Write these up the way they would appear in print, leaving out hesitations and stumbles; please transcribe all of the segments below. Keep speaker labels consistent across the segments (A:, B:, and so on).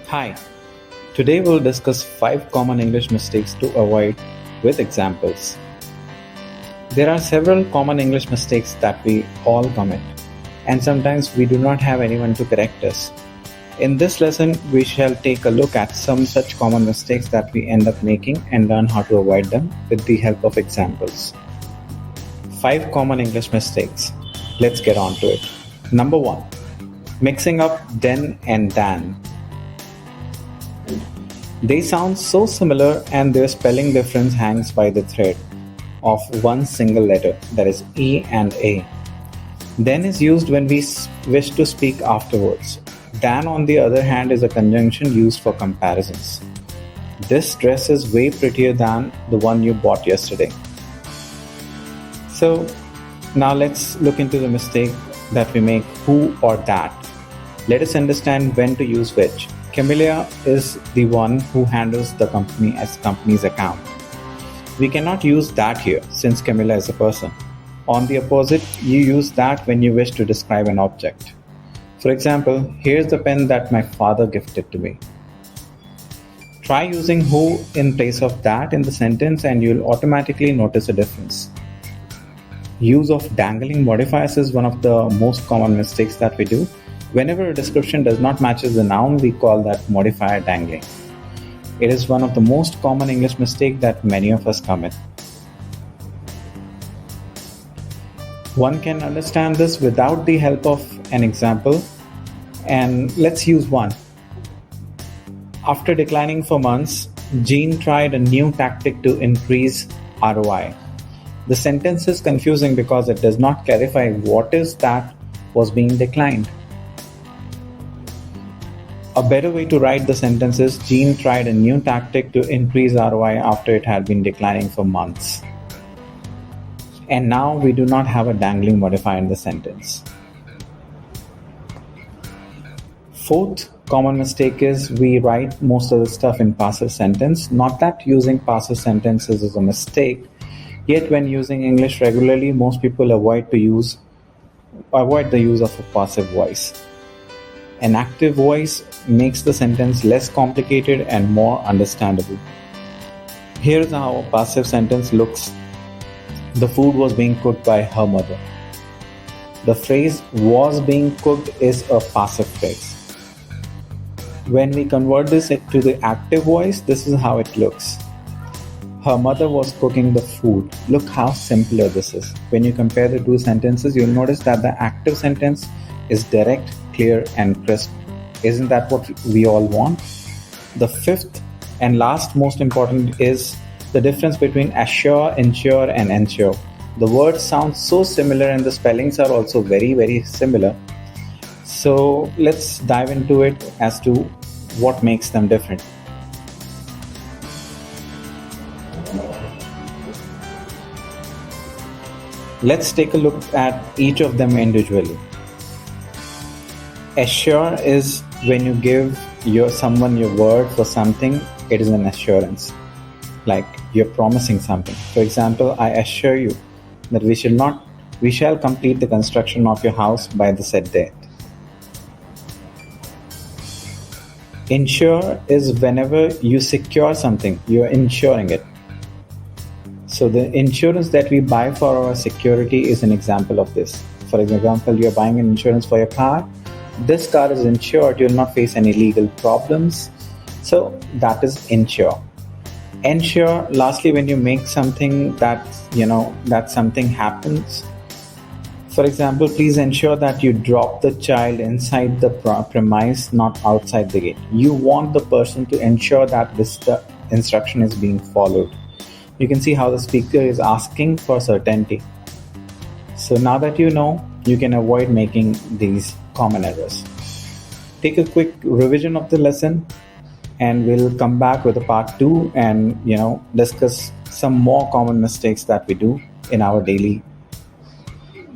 A: Hi, today we'll discuss 5 common English mistakes to avoid with examples. There are several common English mistakes that we all commit, and sometimes we do not have anyone to correct us. In this lesson, we shall take a look at some such common mistakes that we end up making and learn how to avoid them with the help of examples. 5 common English mistakes. Let's get on to it. Number 1. Mixing up den and dan. They sound so similar and their spelling difference hangs by the thread of one single letter, that is E and A. Then is used when we wish to speak afterwards. Dan, on the other hand, is a conjunction used for comparisons. This dress is way prettier than the one you bought yesterday. So now let's look into the mistake that we make, who or that. Let us understand when to use which. Camilla is the one who handles the company as company's account. We cannot use that here since Camilla is a person. On the opposite, you use that when you wish to describe an object. For example, here's the pen that my father gifted to me. Try using who in place of that in the sentence and you'll automatically notice a difference. Use of dangling modifiers is one of the most common mistakes that we do. Whenever a description does not match the noun, we call that modifier dangling. It is one of the most common English mistakes that many of us commit. One can understand this without the help of an example, and let's use one. After declining for months, Jean tried a new tactic to increase ROI. The sentence is confusing because it does not clarify what is that was being declined. A better way to write the sentence is Jean tried a new tactic to increase ROI after it had been declining for months. And now we do not have a dangling modifier in the sentence. Fourth common mistake is we write most of the stuff in passive sentence. Not that using passive sentences is a mistake, yet when using English regularly, most people avoid the use of a passive voice. An active voice makes the sentence less complicated and more understandable. Here's how a passive sentence looks. The food was being cooked by her mother. The phrase was being cooked is a passive phrase. When we convert this to the active voice, this is how it looks. Her mother was cooking the food. Look how simpler this is. When you compare the two sentences, you'll notice that the active sentence is direct, clear, and crisp. Isn't that what we all want? The fifth and last most important is the difference between assure, ensure, and ensure. The words sound so similar and the spellings are also very, very similar. So let's dive into it as to what makes them different. Let's take a look at each of them individually. Assure is when you give someone your word for something, it is an assurance. Like you're promising something. For example, I assure you that we shall complete the construction of your house by the said date. Insure is whenever you secure something, you're insuring it. So the insurance that we buy for our security is an example of this. For example, you're buying an insurance for your car. This car is insured, you'll not face any legal problems. So that is insure. Ensure, lastly, when you make something that something happens. For example, please ensure that you drop the child inside the premise, not outside the gate. You want the person to ensure that this instruction is being followed. You can see how the speaker is asking for certainty. So now that you know, you can avoid making these common errors. Take a quick revision of the lesson and we'll come back with a part 2 and discuss some more common mistakes that we do in our daily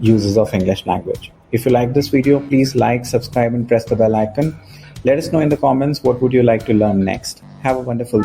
A: uses of English language. If you like this video, please like, subscribe and press the bell icon. Let us know in the comments what would you like to learn next. Have a wonderful day.